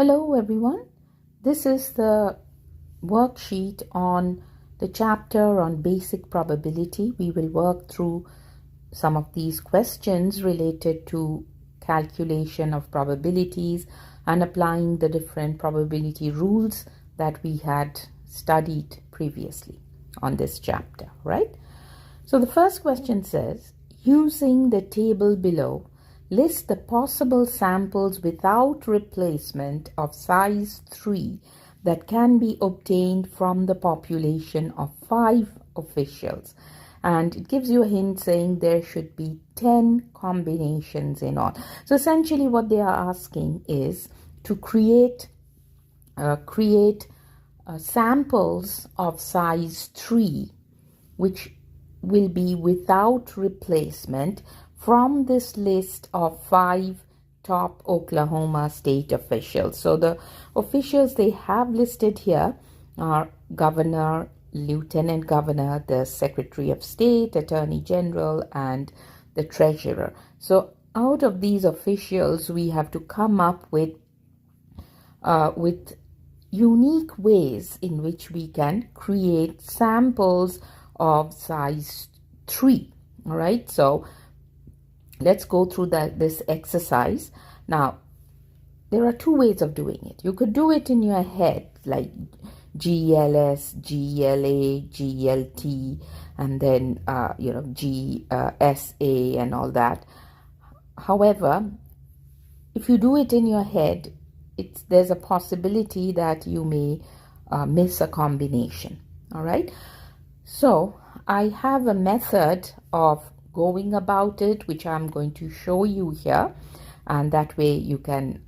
Hello everyone, this is the worksheet on the chapter on basic probability. We will work through some of these questions related to calculation of probabilities and applying the different probability rules that we had studied previously on this chapter, right? So the first question says, using the table below, list the possible samples without replacement of size 3 that can be obtained from the population of 5 officials. And it gives you a hint saying there should be 10 combinations in all. So essentially what they are asking is to create samples of size 3 which will be without replacement from this list of 5 top Oklahoma state officials. So the officials they have listed here are governor, lieutenant governor, the secretary of state, attorney general, and the treasurer. So out of these officials, we have to come up with unique ways in which we can create samples of size 3. All right, so let's go through this exercise. Now, there are two ways of doing it. You could do it in your head, like GLS, GLA, GLT, and then, GSA and all that. However, if you do it in your head, there's a possibility that you may miss a combination. All right. So I have a method of going about it, which I'm going to show you here, and that way you can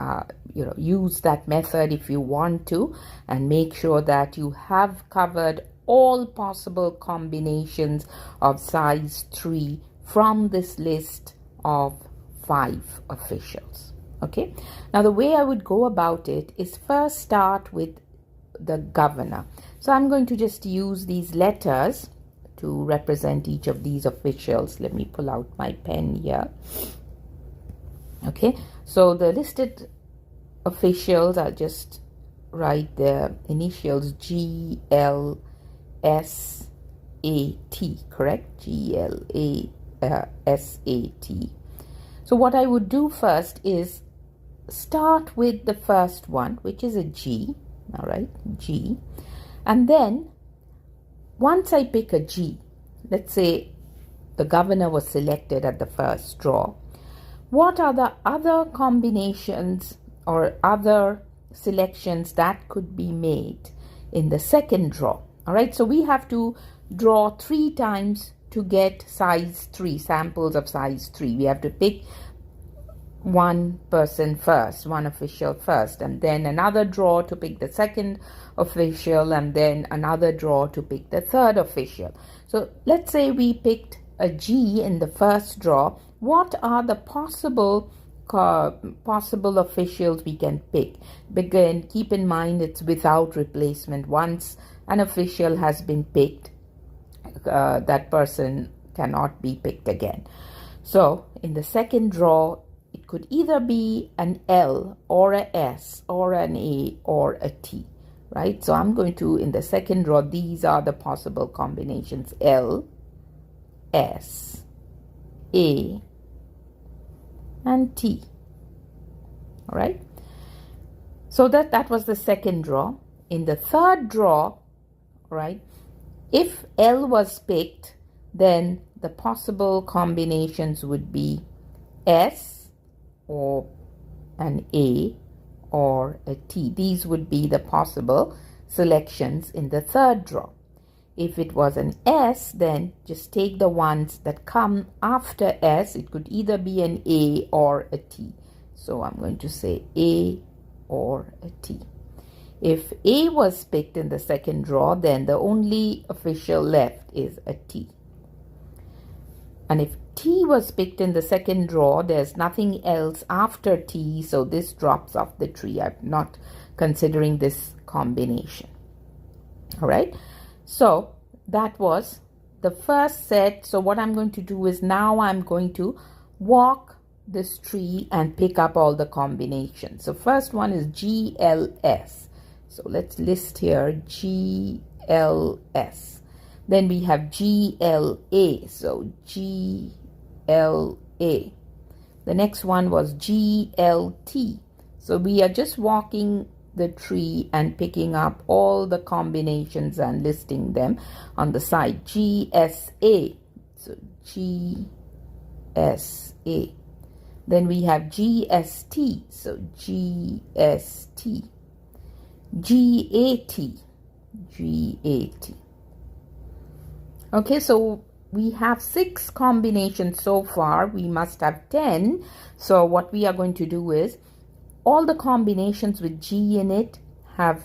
use that method if you want to, and make sure that you have covered all possible combinations of size 3 from this list of 5 officials. Okay, now the way I would go about it is first start with the governor. So I'm going to just use these letters to represent each of these officials. Let me pull out my pen here. Okay, so the listed officials, I'll just write the initials GLSAT, correct? GLASAT. So what I would do first is start with the first one, which is a G. All right, G. And then once I pick a G, let's say the governor was selected at the first draw, what are the other combinations or other selections that could be made in the second draw? All right, so we have to draw 3 times to get size 3, samples of size 3. We have to pick one person first, one official first, and then another draw to pick the second official, and then another draw to pick the third official. So let's say we picked a G in the first draw. What are the possible officials we can pick? Again, keep in mind it's without replacement. Once an official has been picked, that person cannot be picked again. So in the second draw, it could either be an L or a S or an A or a T, right? So I'm going to, in the second draw, these are the possible combinations: L, S, A, and T. All right? So that was the second draw. In the third draw, right, if L was picked, then the possible combinations would be S, or an A, or a T. These would be the possible selections in the third draw. If it was an S, then just take the ones that come after S. It could either be an A or a T. So I'm going to say A or a T. If A was picked in the second draw, then the only official left is a T. And if T was picked in the second draw, there's nothing else after T, so this drops off the tree. I'm not considering this combination. All right, so that was the first set. So what I'm going to do is now I'm going to walk this tree and pick up all the combinations. So first one is GLS. So let's list here GLS. Then we have GLA. So GLA. The next one was GLT. So we are just walking the tree and picking up all the combinations and listing them on the side. GSA. So GSA. Then we have GST. So GST. GAT. GAT. Okay, so we have 6 combinations so far. We must have 10. So what we are going to do is all the combinations with G in it have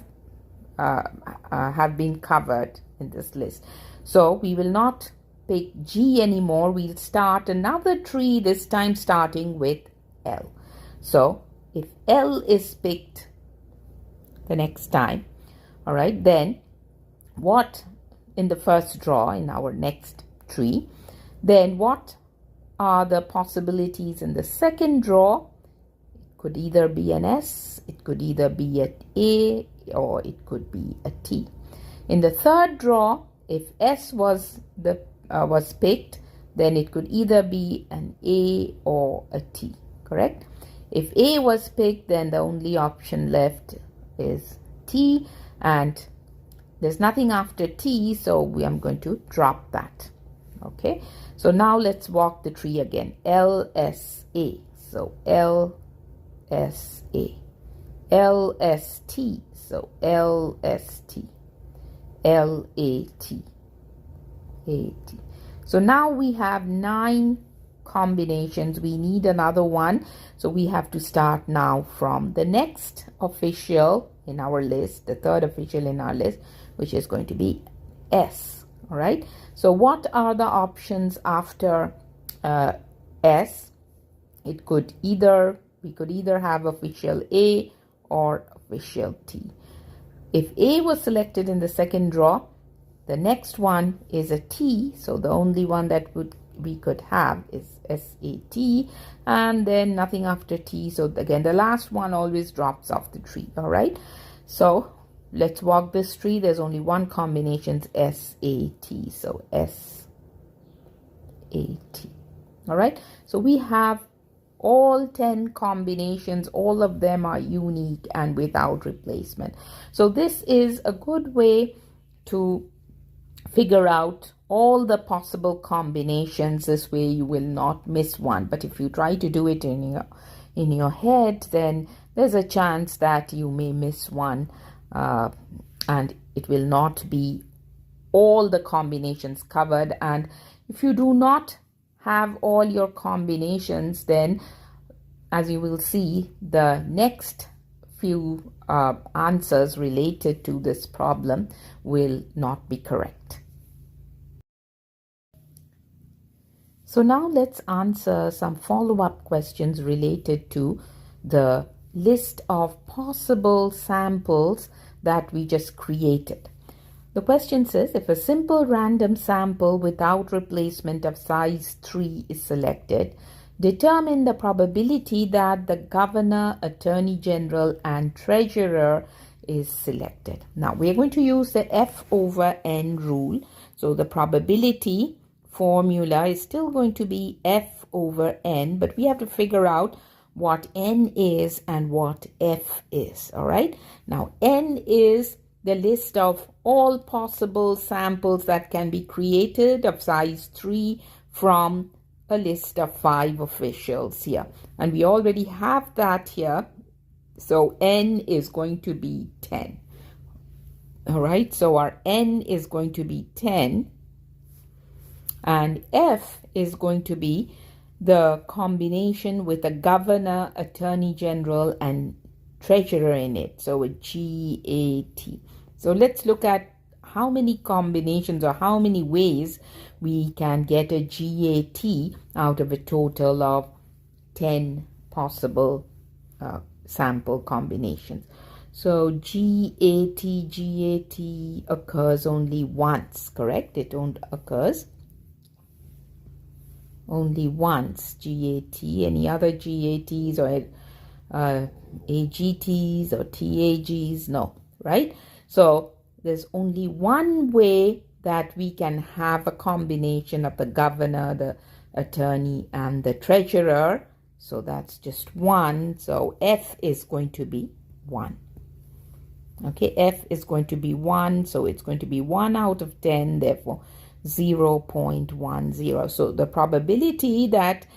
been covered in this list. So we will not pick G anymore. We'll start another tree, this time starting with L. So if L is picked the next time, all right, then what in the first draw in our next tree, then what are the possibilities in the second draw? It could either be an S, it could either be an A, or it could be a T. In the third draw, if S was picked, then it could either be an A or a T, correct? If A was picked, then the only option left is T, and there's nothing after T, so I'm going to drop that. Okay, so now let's walk the tree again. LSA. So LSA. LST. So LST. LAT. AT. So now we have 9 combinations. We need another one. So we have to start now from the next official in our list, the third official in our list, which is going to be S. All right. So what are the options after S? We could either have official A or official T. If A was selected in the second draw, the next one is a T. So the only one that we could have is SAT, and then nothing after T. So again, the last one always drops off the tree. All right. So let's walk this tree. There's only one combination, SAT. So SAT. All right. So we have all 10 combinations. All of them are unique and without replacement. So this is a good way to figure out all the possible combinations. This way you will not miss one. But if you try to do it in your head, then there's a chance that you may miss one. And it will not be all the combinations covered. And if you do not have all your combinations, then as you will see, the next few answers related to this problem will not be correct. So now let's answer some follow-up questions related to the list of possible samples that we just created. The question says, if a simple random sample without replacement of size 3 is selected, determine the probability that the governor, attorney general, and treasurer is selected. Now we are going to use the F over N rule. So the probability formula is still going to be F over N, but we have to figure out what N is and what F is. All right. Now N is the list of all possible samples that can be created of size 3 from a list of 5 officials here. And we already have that here. So N is going to be 10. All right. So our N is going to be 10. And F is going to be the combination with a governor, attorney general, and treasurer in it. So a GAT. So let's look at how many combinations or how many ways we can get a GAT out of a total of 10 possible sample combinations. So GAT occurs only once, correct? It only occurs only once, GAT. Any other GATs or AGTs or TAGs? No, right? So there's only one way that we can have a combination of the governor, the attorney, and the treasurer. So that's just one. So F is going to be 1. Okay, F is going to be 1. So it's going to be 1 out of 10, therefore 0.10. So the probability that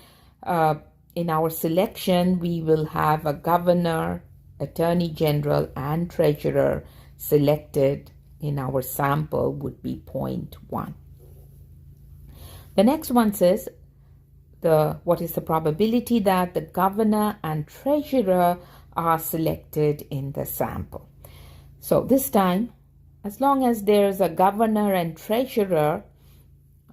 in our selection we will have a governor, attorney general, and treasurer selected in our sample would be 0.1. The next one says what is the probability that the governor and treasurer are selected in the sample. So this time, as long as there's a governor and treasurer,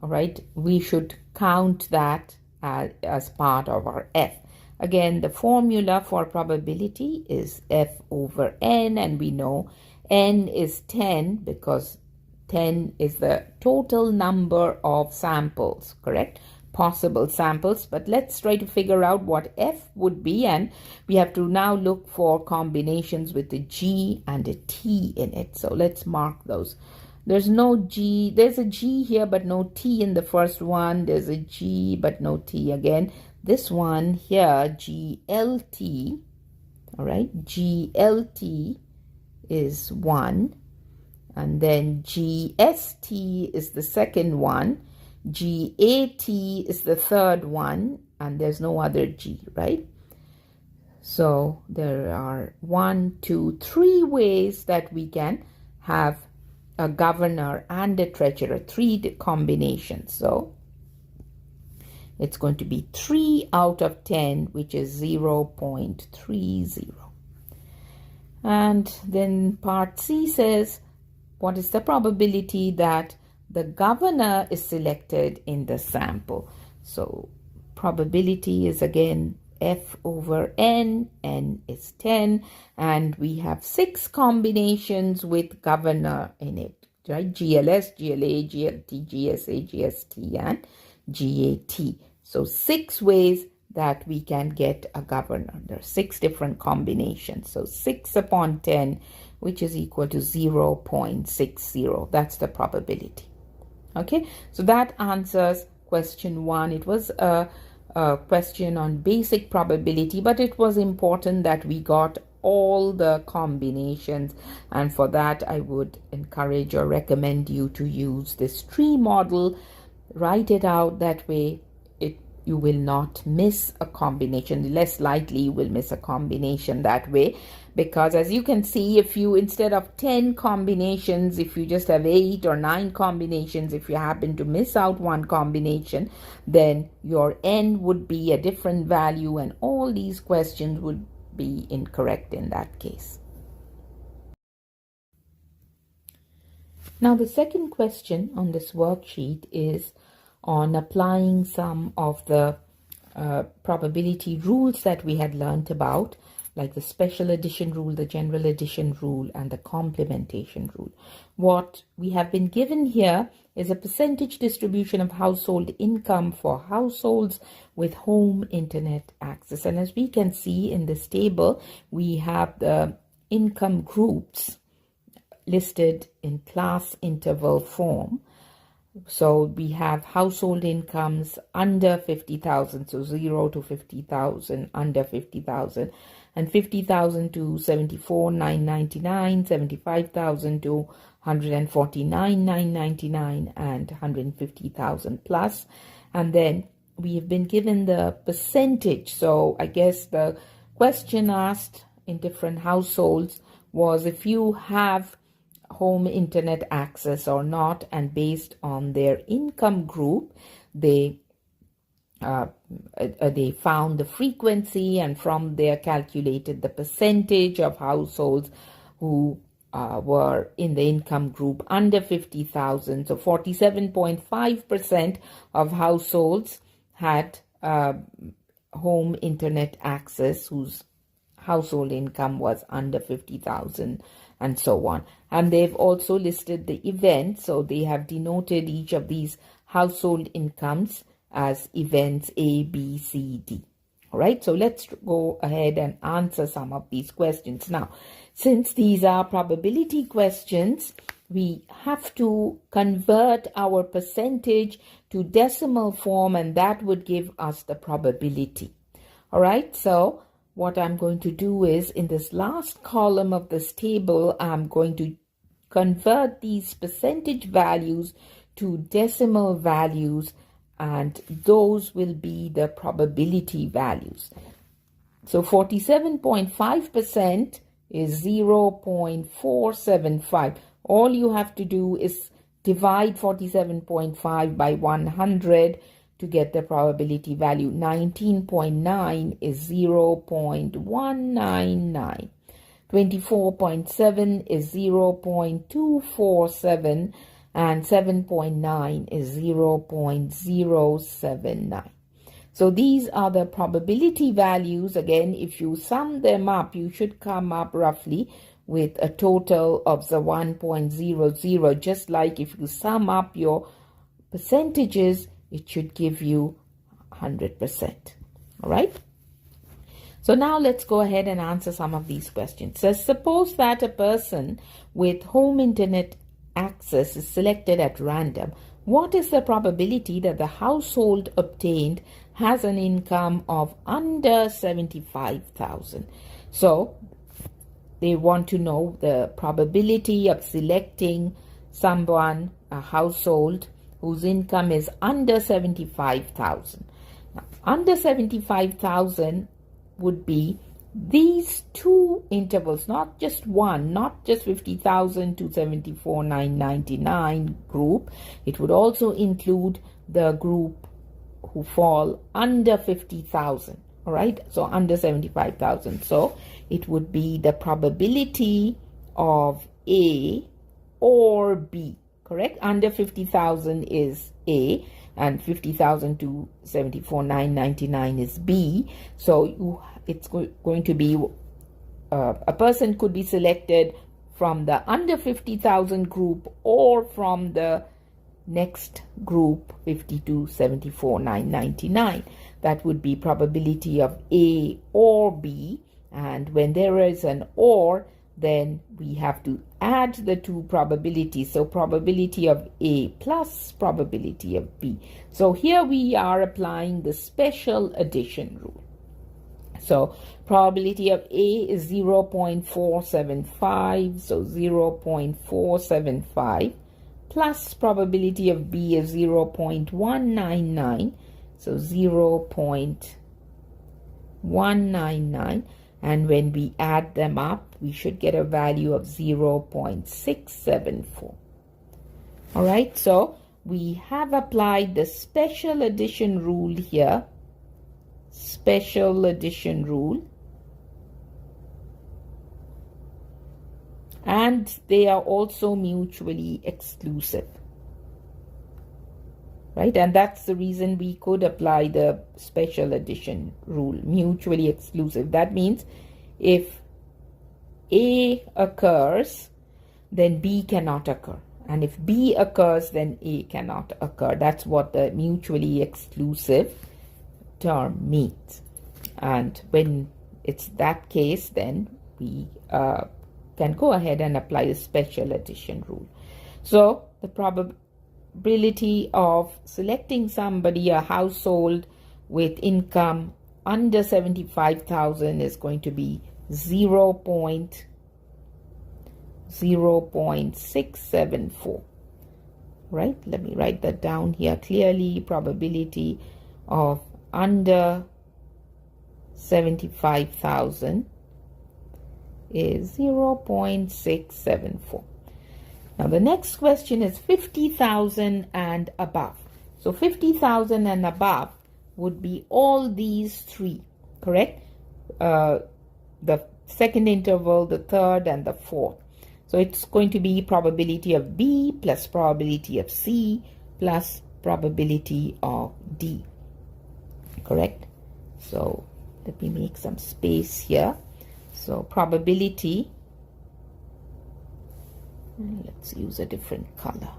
all right, we should count that as part of our F. Again, the formula for probability is F over N, and we know N is 10 because 10 is the total number of samples, correct? Possible samples. But let's try to figure out what F would be, and we have to now look for combinations with a G and a T in it. So let's mark those. There's no G. There's a G here, but no T in the first one. There's a G, but no T again. This one here, GLT, all right, GLT is 1. And then GST is the second one. GAT is the third one. And there's no other G, right? So there are 1, 2, 3 ways that we can have a governor and a treasurer, 3 combinations. So it's going to be 3 out of 10, which is 0.30. And then part C says, what is the probability that the governor is selected in the sample? So probability is again F over N. N is 10, and we have 6 combinations with governor in it, right? GLS, GLA, GLT, GSA, GST, and GAT. So 6 ways that we can get a governor. There are 6 different combinations. So 6 upon 10, which is equal to 0.60. That's the probability. Okay, so that answers question 1. It was a question on basic probability, but it was important that we got all the combinations, and for that I would encourage or recommend you to use this tree model. Write it out, that way you will not miss a combination. Less likely you will miss a combination that way, because as you can see, if you, instead of 10 combinations, if you just have 8 or 9 combinations, if you happen to miss out one combination, then your N would be a different value, and all these questions would be incorrect in that case. Now the second question on this worksheet is on applying some of the probability rules that we had learned about, like the special addition rule, the general addition rule, and the complementation rule. What we have been given here is a percentage distribution of household income for households with home internet access. And as we can see in this table, we have the income groups listed in class interval form. So we have household incomes under 50,000, so 0 to 50,000, under 50,000, and 50,000 to 74,999, 75,000 to 149,999, and 150,000 plus. And then we have been given the percentage. So I guess the question asked in different households was if you have home internet access or not, and based on their income group, they found the frequency, and from there calculated the percentage of households who were in the income group under 50,000. So 47.5% of households had home internet access whose household income was under 50,000, and so on. And they've also listed the events. So they have denoted each of these household incomes as events A, B, C, D. All right, so let's go ahead and answer some of these questions. Now, since these are probability questions, we have to convert our percentage to decimal form, and that would give us the probability. All right, so what I'm going to do is in this last column of this table, I'm going to convert these percentage values to decimal values, and those will be the probability values. So 47.5% is 0.475. All you have to do is divide 47.5 by 100 to get the probability value. 19.9 is 0.199. 24.7 is 0.247, and 7.9 is 0.079. So these are the probability values. Again, if you sum them up, you should come up roughly with a total of the 1.00. Just like if you sum up your percentages, it should give you 100%. All right? So now let's go ahead and answer some of these questions. So suppose that a person with home internet access is selected at random. What is the probability that the household obtained has an income of under 75,000? So they want to know the probability of selecting someone, a household, whose income is under 75,000. Now, under 75,000 would be these two intervals, not just one, not just 50,000 to 74,999 group. It would also include the group who fall under 50,000. All right, so under 75,000. So it would be the probability of A or B, correct? Under 50,000 is A, and 50,000 to 74,999 is B. So it's going to be a person could be selected from the under 50,000 group or from the next group 50 to 74,999. That would be probability of A or B. And when there is an or, then we have to add the two probabilities. So probability of A plus probability of B. So here we are applying the special addition rule. So probability of A is 0.475. So 0.475 plus probability of B is 0.199. So 0.199. And when we add them up, we should get a value of 0.674. All right, so we have applied the special addition rule here. Special addition rule. And they are also mutually exclusive. Right, and that's the reason we could apply the special addition rule, mutually exclusive. That means if A occurs, then B cannot occur. And if B occurs, then A cannot occur. That's what the mutually exclusive term means. And when it's that case, then we can go ahead and apply the special addition rule. So the probability of selecting somebody, a household with income under 75,000 is going to be 0.674. Right? Let me write that down here clearly. Probability of under 75,000 is 0.674. Now, the next question is 50,000 and above. So, 50,000 and above would be all these three, correct? The second interval, the third, and the fourth. So, it's going to be probability of B plus probability of C plus probability of D, correct? So, let me make some space here. So, probability. Let's use a different color.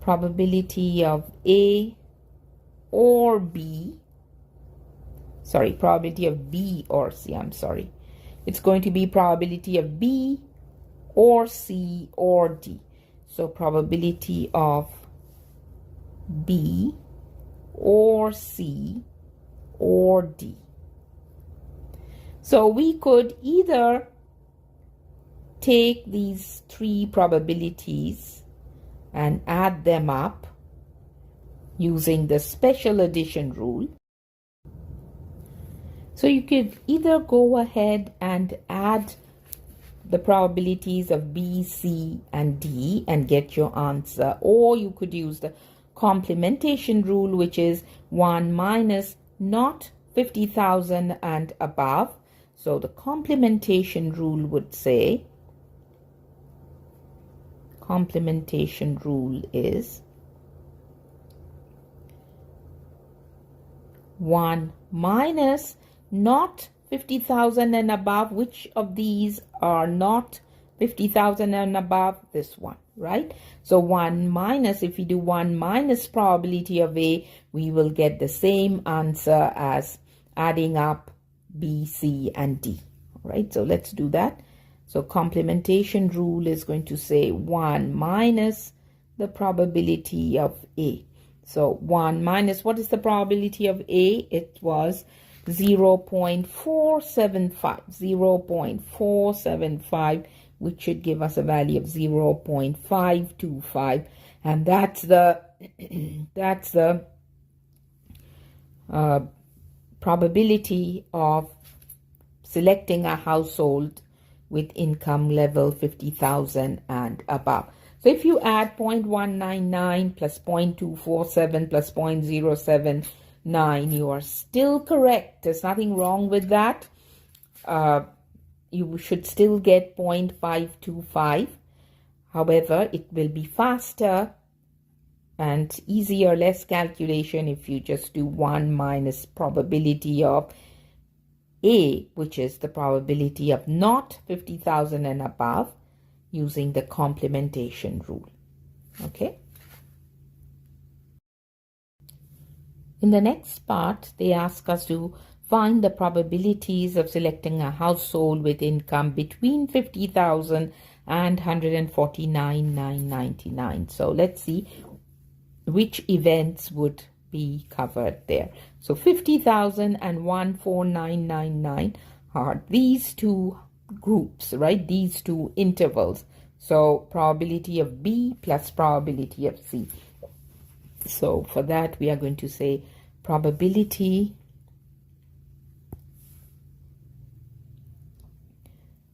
probability of A or B, sorry, probability of B or C, I'm sorry. It's going to be probability of B or C or D. So probability of B or C or D. So we could either take these three probabilities and add them up using the special addition rule. So you could either go ahead and add the probabilities of B, C, and D and get your answer, or you could use the complementation rule, which is 1 minus not 50,000 and above. So the complementation rule would say, complementation rule is 1 minus not 50,000 and above. Which of these are not 50,000 and above? This one, right? So 1 minus, if we do 1 minus probability of A, we will get the same answer as adding up B, C, and D. All right, so let's do that. So complementation rule is going to say 1 minus the probability of A. So 1 minus, what is the probability of A? It was 0.475, 0.475, which should give us a value of 0.525, and that's the probability of selecting a household with income level 50,000 and above. So if you add 0.199 plus 0.247 plus 0.079, you are still correct. There's nothing wrong with that. You should still get 0.525. However, it will be faster and easier, less calculation if you just do 1 minus probability of A, which is the probability of not 50,000 and above, using the complementation rule. Okay. In the next part, they ask us to find the probabilities of selecting a household with income between 50,000 and 149,999. So let's see which events would be covered there. So 50,000 and 149,999 are these two groups, right? These two intervals. So probability of B plus probability of C. So for that, we are going to say probability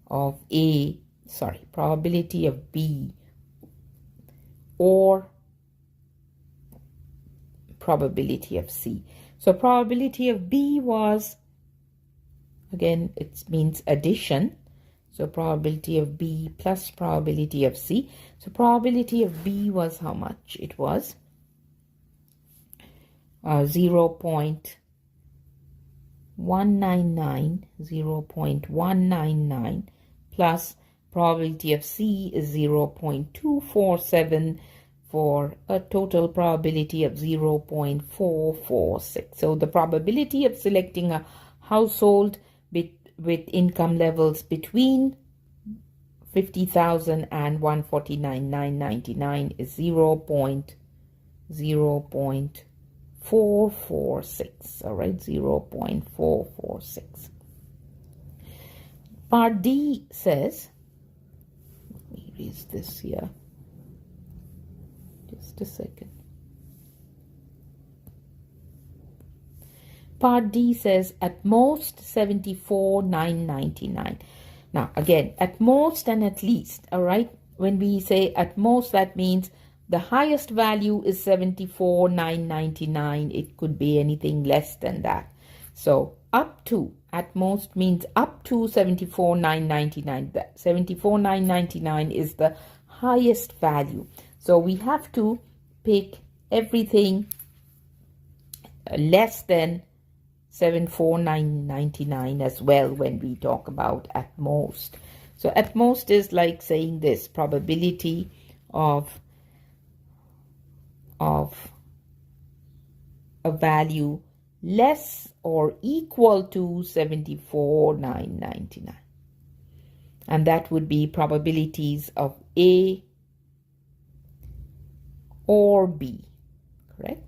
of A, sorry, probability of B or probability of C. So probability of B was, again, it means addition. So probability of B plus probability of C. So probability of B was how much? It was 0.199 plus probability of C is 0.247 for a total probability of 0.446. So the probability of selecting a household with income levels between 50,000 and 149,999 is 0.446. All right, 0.446. Part D says, let me erase this here. Just a second. Part D says at most 74,999. Now again, at most and at least, all right? When we say at most, that means the highest value is 74,999. It could be anything less than that. So up to, at most means up to 74,999. That 74,999 is the highest value. So we have to pick everything less than 74,999 as well when we talk about at most. So at most is like saying this, probability of of a value less or equal to 74,999. And that would be probabilities of A or B, correct?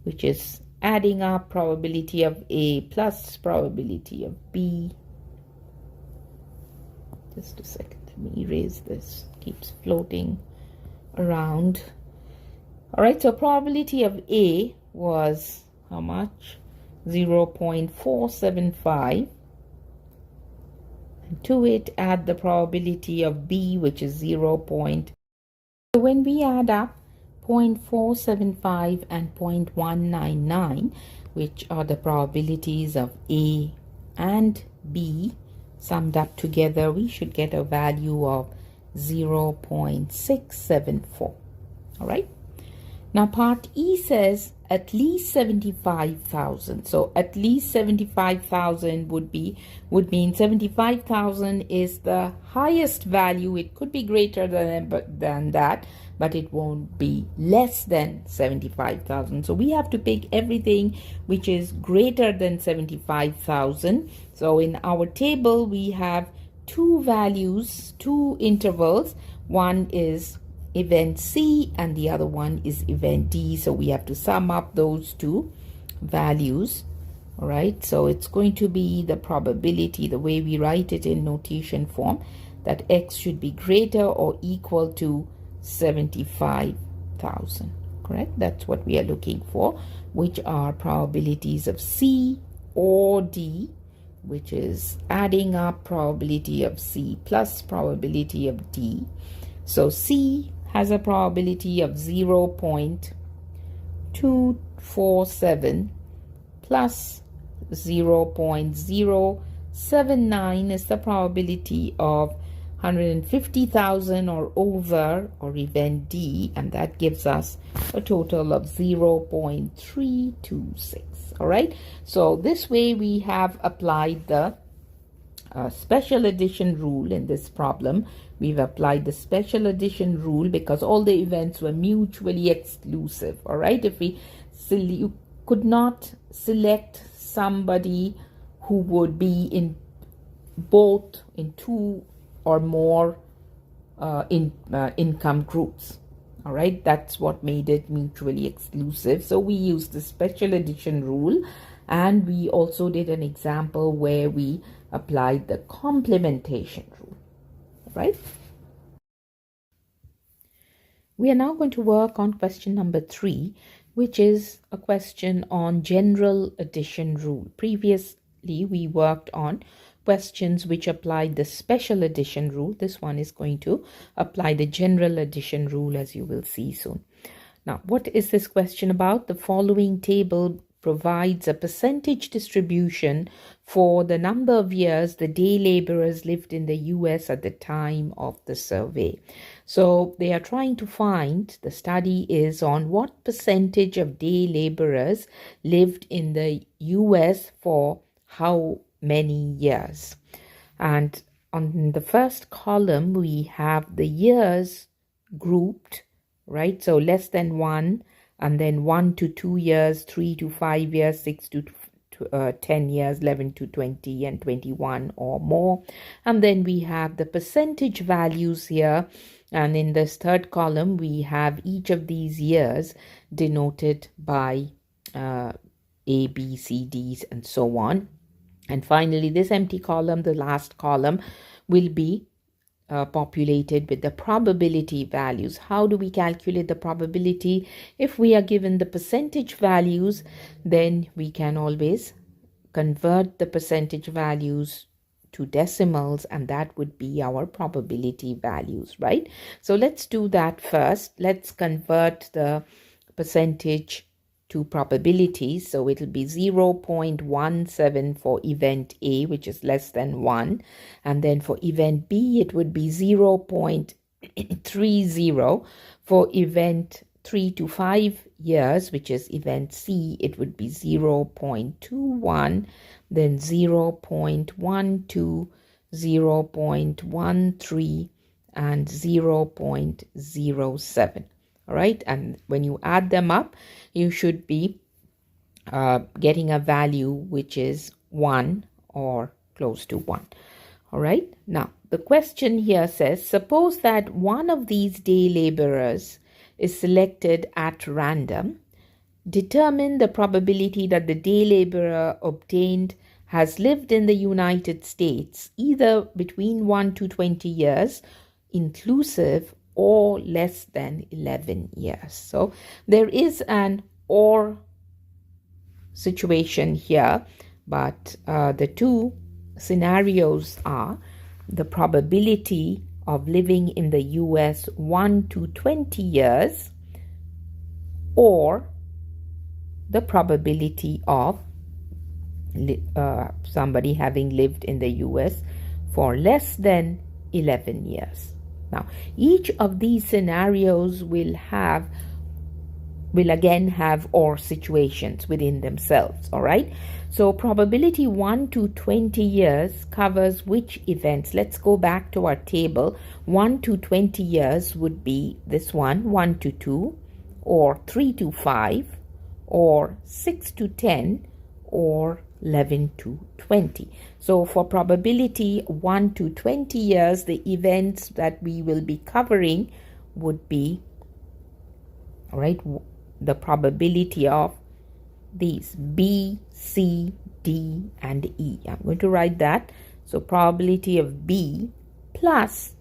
Which is adding up probability of A plus probability of B. Just a second, let me erase this, keeps floating around. All right, so probability of A was how much? 0.475. And to it, add the probability of B, which is 0. So when we add up 0.475 and 0.199, which are the probabilities of A and B, summed up together, we should get a value of 0.674. All right. Now part E says at least 75,000. So at least 75,000 would mean 75,000 is the highest value. It could be greater than that, but it won't be less than 75,000. So we have to pick everything which is greater than 75,000. So in our table we have two values, two intervals. One is event C and the other one is event D. So we have to sum up those two values. All right, so it's going to be the probability, the way we write it in notation form, that X should be greater or equal to 75,000. Correct? That's what we are looking for, which are probabilities of C or D, which is adding up probability of C plus probability of D. So C has a probability of 0.247 plus 0.079 is the probability of 150,000 or over, or event D, and that gives us a total of 0.326. All right, so this way we have applied the special addition rule in this problem. We've applied the special addition rule because all the events were mutually exclusive. All right, if you could not select somebody who would be in two or more income groups. All right, that's what made it mutually exclusive. So we used the special addition rule, and we also did an example where we applied the complementation rule. Right? We are now going to work on question number 3, which is a question on general addition rule. Previously, we worked on questions which applied the special addition rule. This one is going to apply the general addition rule, as you will see soon. Now, what is this question about? The following table provides a percentage distribution for the number of years the day laborers lived in the US at the time of the survey. So they are trying to find, the study is on what percentage of day laborers lived in the US for how many years. And on the first column, we have the years grouped, right? So less than 1, and then 1 to 2 years, 3 to 5 years, 6 to 10 years, 11 to 20, and 21 or more. And then we have the percentage values here. And in this third column, we have each of these years denoted by A, B, C, Ds, and so on. And finally, this empty column, the last column, will be populated with the probability values. How do we calculate the probability? If we are given the percentage values, then we can always convert the percentage values to decimals, and that would be our probability values, right? So let's do that first. Let's convert the percentage to probabilities. So it'll be 0.17 for event A, which is less than 1. And then for event B, it would be 0.30. For event 3 to 5 years, which is event C, it would be 0.21, then 0.12, 0.13, and 0.07. All right, and when you add them up, you should be getting a value which is 1 or close to 1. All right, now the question here says, suppose that one of these day laborers is selected at random. Determine the probability that the day laborer obtained has lived in the United States either between 1 to 20 years, inclusive, or less than 11 years. So there is an or situation here, but the two scenarios are the probability of living in the US 1 to 20 years, or the probability of somebody having lived in the US for less than 11 years. Now, each of these scenarios will again have or situations within themselves, all right? So probability 1 to 20 years covers which events? Let's go back to our table. 1 to 20 years would be this one, 1 to 2, or 3 to 5, or 6 to 10, or 11 to 20. So for probability 1 to 20 years, the events that we will be covering would be, all right, the probability of these B, C, D, and E. I'm going to write that. So probability of B plus,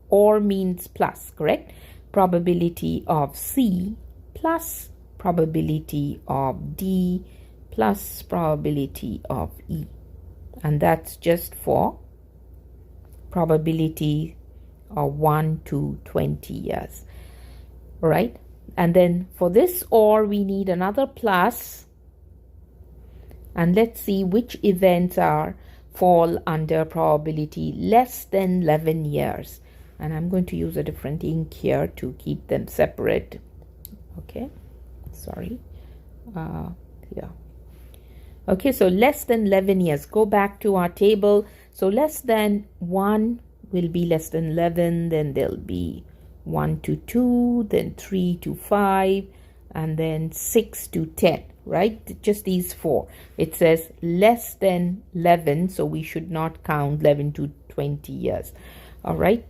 or means plus, correct? Probability of C plus probability of D plus probability of E. And that's just for probability of 1 to 20 years. All right? And then for this or, we need another plus. And let's see which events fall under probability less than 11 years. And I'm going to use a different ink here to keep them separate. Okay, sorry. Here. Okay, so less than 11 years. Go back to our table. So less than 1 will be less than 11. Then there'll be 1 to 2, then 3 to 5, and then 6 to 10, right? Just these 4. It says less than 11, so we should not count 11 to 20 years. All right,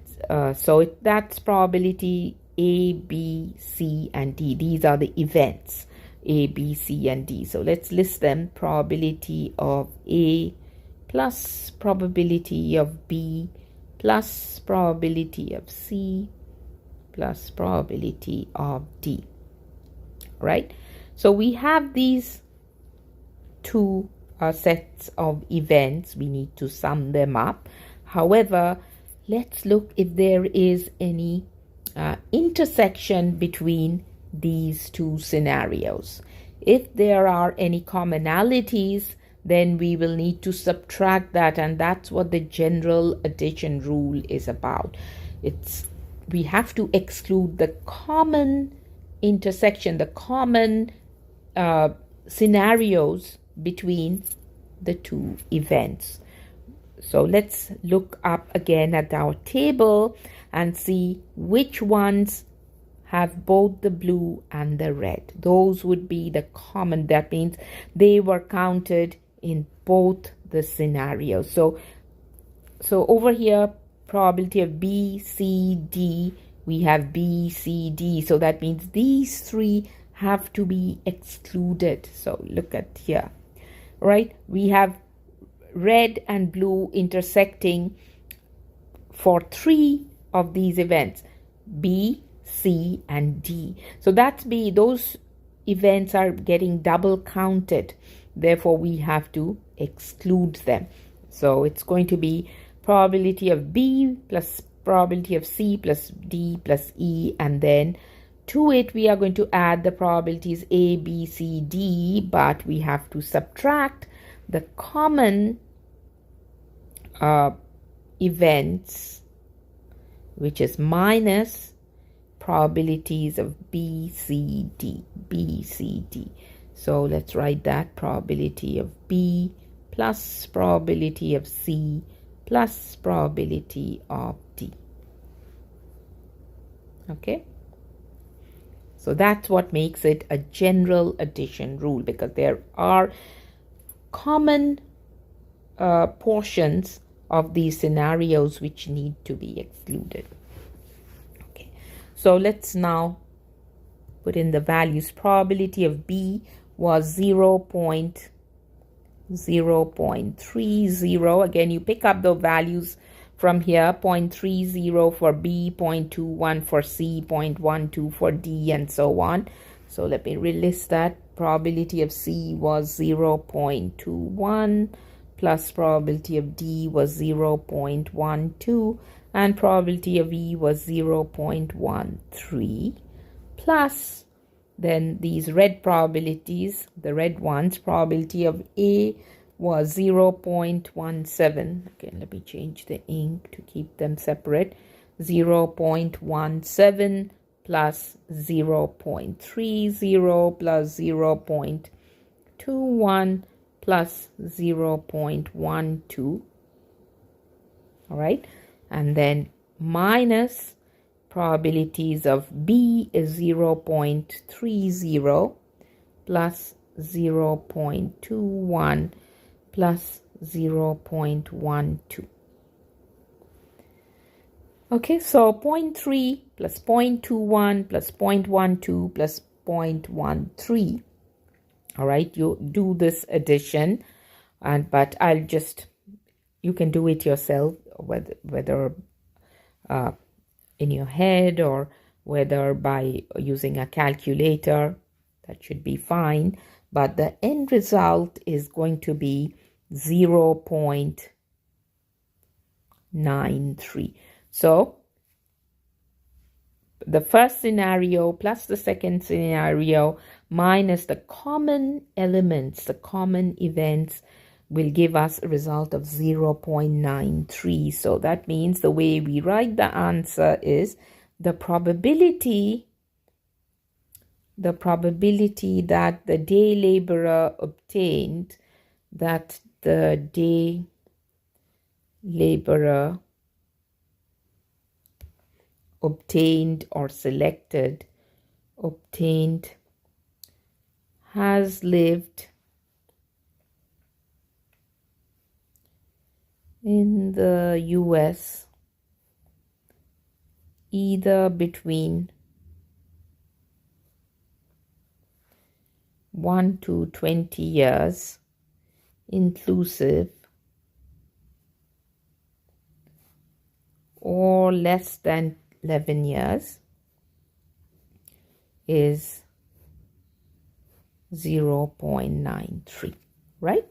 so that's probability A, B, C, and D. These are the events, A, B, C, and D. So let's list them. Probability of A plus probability of B plus probability of C plus probability of D, right? So we have these two sets of events. We need to sum them up. However, let's look if there is any intersection between these two scenarios. If there are any commonalities, then we will need to subtract that, and that's what the general addition rule is about. We have to exclude the common intersection, the common scenarios between the two events. So let's look up again at our table and see which ones have both the blue and the red. Those would be the common. That means they were counted in both the scenarios. So over here, probability of B, C, D, we have B, C, D. So that means these 3 have to be excluded. So look at here, right? We have red and blue intersecting for 3 of these events, B, C, and D. So that's B. Those events are getting double counted. Therefore, we have to exclude them. So it's going to be probability of B plus probability of C plus D plus E, and then to it we are going to add the probabilities A, B, C, D, but we have to subtract the common events, which is minus probabilities of B, C, D, B, C, D. So let's write that. Probability of B plus probability of C plus probability of D. Okay. So that's what makes it a general addition rule, because there are common portions of these scenarios which need to be excluded. Okay, so let's now put in the values. Probability of B was 0.30. Again, you pick up the values from here: 0.30 for B, 0.21 for C, 0.12 for D, and so on. So let me relist that. Probability of C was 0.21, plus probability of D was 0.12, and probability of E was 0.13, plus then these red probabilities, the red ones. Probability of A was 0.17. Okay, let me change the ink to keep them separate. 0.17 plus 0.30 plus 0.21 plus 0.12. All right, and then minus probabilities of B is 0.30 plus 0.21 plus 0.12. Okay, so 0.3 plus 0.21 plus 0.12 plus 0.13. All right, you do this addition, but you can do it yourself, whether in your head or whether by using a calculator. That should be fine, but the end result is going to be 0.93. So the first scenario plus the second scenario minus the common elements, the common events, will give us a result of 0.93. So that means the way we write the answer is the probability that the day laborer obtained, or selected, has lived in the US either between 1 to 20 years inclusive, or less than 11 years, is 0.93, right?